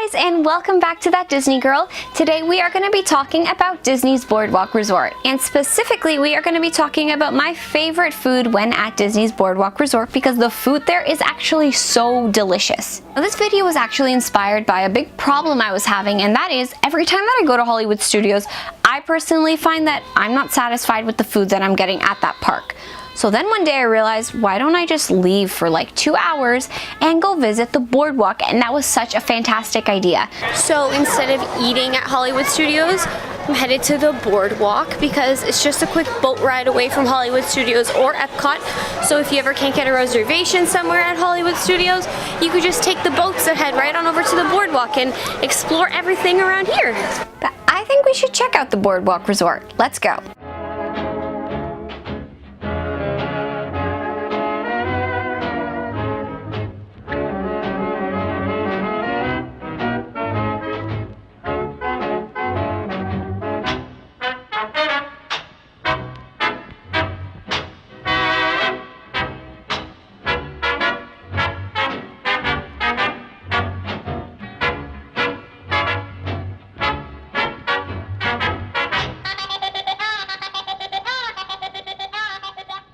guys, and welcome back to That Disney Girl. Today we are going to be talking about Disney's Boardwalk Resort, and specifically we are going to be talking about my favorite food when at Disney's Boardwalk Resort because the food there is actually so delicious. Now, this video was actually inspired by a big problem I was having, and that is every time that I go to Hollywood Studios, I personally find that I'm not satisfied with the food that I'm getting at that park. So then one day I realized, why don't I just leave for like 2 hours and go visit the Boardwalk? And that was such a fantastic idea. So instead of eating at Hollywood Studios, I'm headed to the Boardwalk because it's just a quick boat ride away from Hollywood Studios or Epcot. So if you ever can't get a reservation somewhere at Hollywood Studios, you could just take the boats that head right on over to the Boardwalk and explore everything around here. But I think we should check out the Boardwalk Resort. Let's go.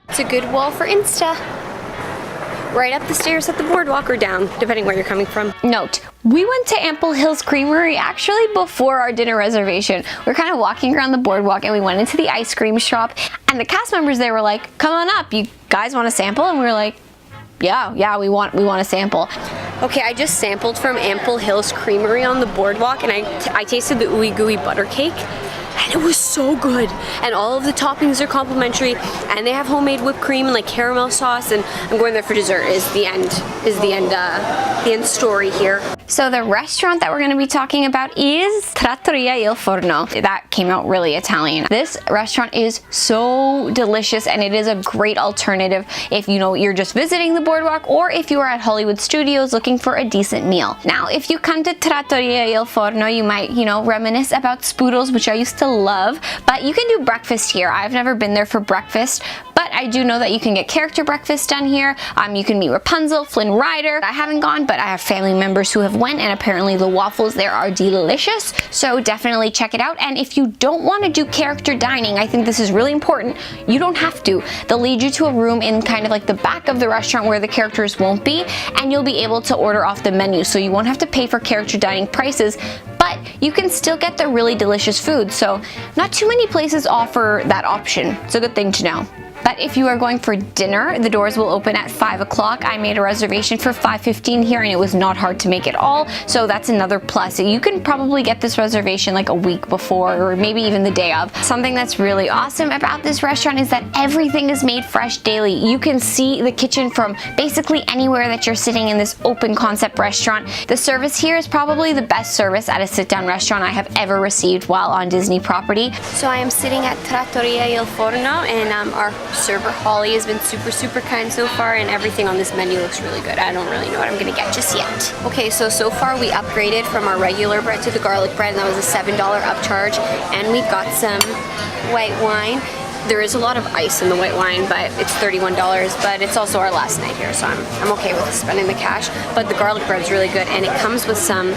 It's a good wall for Insta. Right up the stairs at the Boardwalk or down, depending where you're coming from. Note, we went to Ample Hills Creamery actually before our dinner reservation. We're kind of walking around the Boardwalk and we went into the ice cream shop and the cast members there were like, come on up, you guys want a sample? And we were like, yeah, we want a sample. Okay, I just sampled from Ample Hills Creamery on the Boardwalk and I tasted the ooey gooey butter cake. And it was so good, and all of the toppings are complimentary, and they have homemade whipped cream and like caramel sauce. And I'm going there for dessert. Is the end story here. So the restaurant that we're going to be talking about is Trattoria Al Forno. That came out really Italian. This restaurant is so delicious, and it is a great alternative if you're just visiting the Boardwalk or if you are at Hollywood Studios looking for a decent meal. Now, if you come to Trattoria Al Forno, you might reminisce about Spoodles, which I used to love, but you can do breakfast here. I've never been there for breakfast, but I do know that you can get character breakfast done here. You can meet Rapunzel, Flynn Rider. I haven't gone, but I have family members who have went, and apparently the waffles there are delicious, so definitely check it out. And if you don't want to do character dining, I think this is really important. You don't have to. They'll lead you to a room in kind of like the back of the restaurant where the characters won't be, and you'll be able to order off the menu, so you won't have to pay for character dining prices, but you can still get the really delicious food. So not too many places offer that option. It's a good thing to know. But if you are going for dinner, the doors will open at 5 o'clock. I made a reservation for 5:15 here, and it was not hard to make at all, so that's another plus. You can probably get this reservation like a week before or maybe even the day of. Something that's really awesome about this restaurant is that everything is made fresh daily. You can see the kitchen from basically anywhere that you're sitting in this open concept restaurant. The service here is probably the best service at a sit-down restaurant I have ever received while on Disney property. So I am sitting at Trattoria Al Forno, and our server Holly has been super kind so far, and everything on this menu looks really good. I don't really know what I'm gonna get just yet. Okay, so far we upgraded from our regular bread to the garlic bread, and that was a $7 upcharge, and we've got some white wine. There is a lot of ice in the white wine, but it's $31, but it's also our last night here, so I'm okay with spending the cash. But the garlic bread's really good, and it comes with some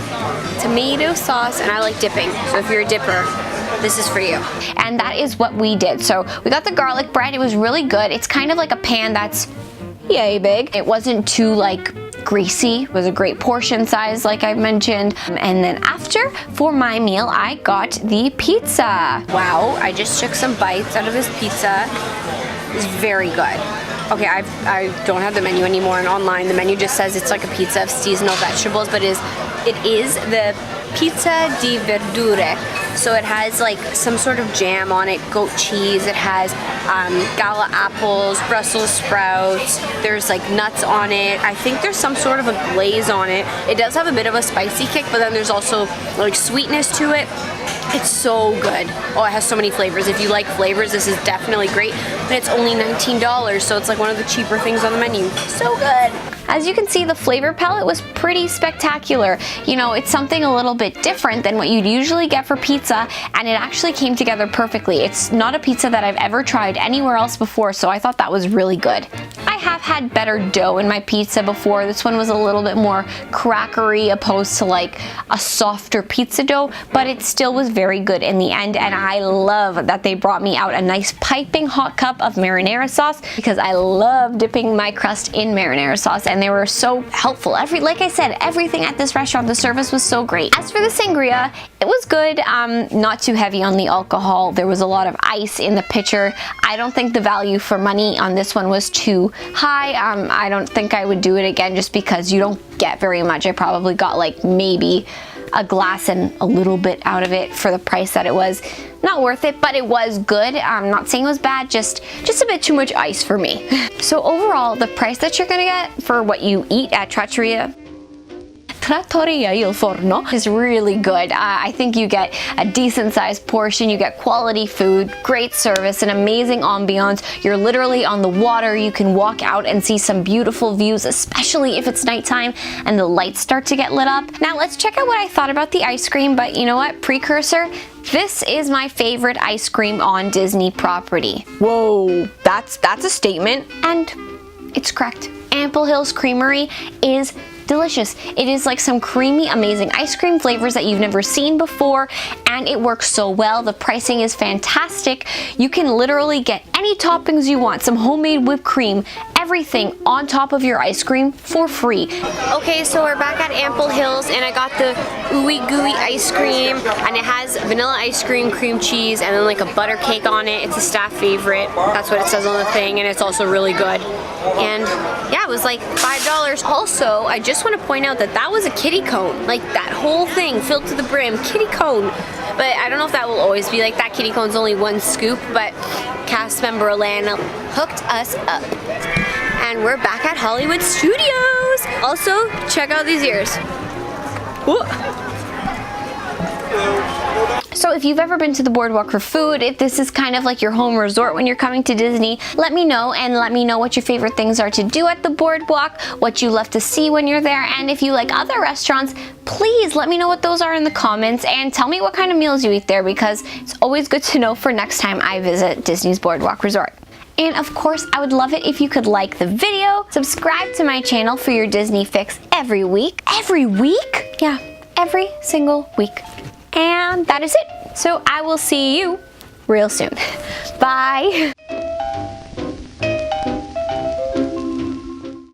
tomato sauce, and I like dipping, so if you're a dipper, this is for you. And that is what we did. So we got the garlic bread. It was really good. It's kind of like a pan that's yay big. It wasn't too like greasy. It was a great portion size, like I mentioned. And then after, for my meal, I got the pizza. Wow, I just took some bites out of this pizza. It's very good. Okay, I don't have the menu anymore, and online the menu just says it's like a pizza of seasonal vegetables, but it is the pizza di verdure. So it has like some sort of jam on it, goat cheese, it has gala apples, Brussels sprouts, there's like nuts on it. I think there's some sort of a glaze on it. It does have a bit of a spicy kick, but then there's also like sweetness to it. It's so good. Oh, it has so many flavors. If you like flavors, this is definitely great. And it's only $19, so it's like one of the cheaper things on the menu. So good. As you can see, the flavor palette was pretty spectacular. You know, it's something a little bit different than what you'd usually get for pizza, and it actually came together perfectly. It's not a pizza that I've ever tried anywhere else before, so I thought that was really good. I have had better dough in my pizza before. This one was a little bit more crackery opposed to like a softer pizza dough, but it still was very good in the end, and I love that they brought me out a nice piping hot cup of marinara sauce because I love dipping my crust in marinara sauce, and they were so helpful. Like I said, everything at this restaurant, the service was so great. As for the sangria, it was good, not too heavy on the alcohol. There was a lot of ice in the pitcher. I don't think the value for money on this one was too high. I don't think I would do it again just because you don't get very much. I probably got like maybe a glass and a little bit out of it for the price that it was. Not worth it, but it was good. I'm not saying it was bad, just a bit too much ice for me. So overall, the price that you're gonna get for what you eat at Trattoria Al Forno is really good. I think you get a decent sized portion, you get quality food, great service, an amazing ambiance. You're literally on the water. You can walk out and see some beautiful views, especially if it's nighttime and the lights start to get lit up. Now let's check out what I thought about the ice cream, but you know what, precursor, this is my favorite ice cream on Disney property. Whoa, that's a statement, and it's correct. Ample Hills Creamery is delicious. It is like some creamy, amazing ice cream flavors that you've never seen before, and it works so well. The pricing is fantastic. You can literally get any toppings you want, some homemade whipped cream, everything on top of your ice cream for free. Okay, so we're back at Ample Hills, and I got the ooey gooey ice cream, and it has vanilla ice cream, cream cheese, and then like a butter cake on it. It's a staff favorite. That's what it says on the thing, and it's also really good. And yeah, it was like $5. Also, I just want to point out that that was a kiddie cone. Like that whole thing filled to the brim, kiddie cone. But I don't know if that will always be like that. Kiddie cone's only one scoop, but cast member Alana hooked us up. And we're back at Hollywood Studios. Also, check out these ears. Whoa. So if you've ever been to the Boardwalk for food, if this is kind of like your home resort when you're coming to Disney, let me know, and let me know what your favorite things are to do at the Boardwalk, what you love to see when you're there, and if you like other restaurants, please let me know what those are in the comments, and tell me what kind of meals you eat there, because it's always good to know for next time I visit Disney's Boardwalk Resort. And of course, I would love it if you could like the video, subscribe to my channel for your Disney fix every week. Every week? Yeah, every single week. And that is it. So I will see you real soon. Bye.